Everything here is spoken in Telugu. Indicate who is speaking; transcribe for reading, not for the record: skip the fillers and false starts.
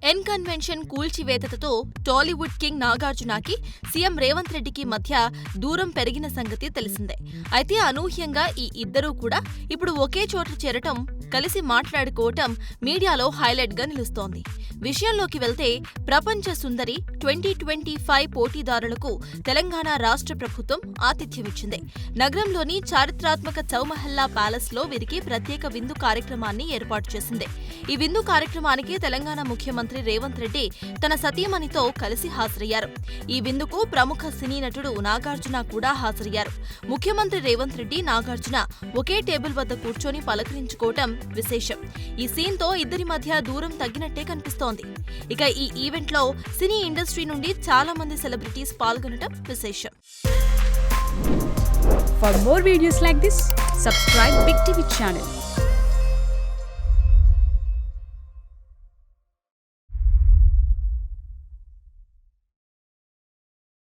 Speaker 1: ఎన్ కన్వెన్షన్ కూల్చివేతతో టాలీవుడ్ కింగ్ నాగార్జునకి సీఎం రేవంత్ రెడ్డికి మధ్య దూరం పెరిగిన సంగతి తెలిసిందే. అయితే అనూహ్యంగా ఈ ఇద్దరూ కూడా ఇప్పుడు ఒకే చోట చేరటం, కలిసి మాట్లాడుకోవటం మీడియాలో హైలైట్ గా నిలుస్తోంది. విషయంలోకి వెళ్తే ప్రపంచ సుందరి 2025 పోటీదారులకు తెలంగాణ రాష్ట్ర ప్రభుత్వం ఆతిథ్యమిచ్చింది. నగరంలోని చారిత్రాత్మక చౌమహల్లా ప్యాలెస్ లో వీరికి ప్రత్యేక విందు కార్యక్రమాన్ని ఏర్పాటు చేసింది. ఈ విందు కార్యక్రమానికి తెలంగాణ ముఖ్యమంత్రి రేవంత్ రెడ్డి తన సతీమణితో కలిసి హాజరయ్యారు. ఈ విందుకు ప్రముఖ సినీ నటుడు నాగార్జున కూడా హాజరయ్యారు. ముఖ్యమంత్రి రేవంత్ రెడ్డి, నాగార్జున ఒకే టేబుల్ వద్ద కూర్చొని పలకరించుకోవటం విశేషం. ఈ సీన్ తో ఇద్దరి మధ్య దూరం తగ్గినట్టే కనిపిస్తోంది. ఇక ఈ ఈవెంట్ లో సినీ ఇండస్ట్రీ నుండి చాలా మంది సెలబ్రిటీస్ పాల్గొనడం విశేషం.
Speaker 2: For more videos like this, subscribe Big TV channel.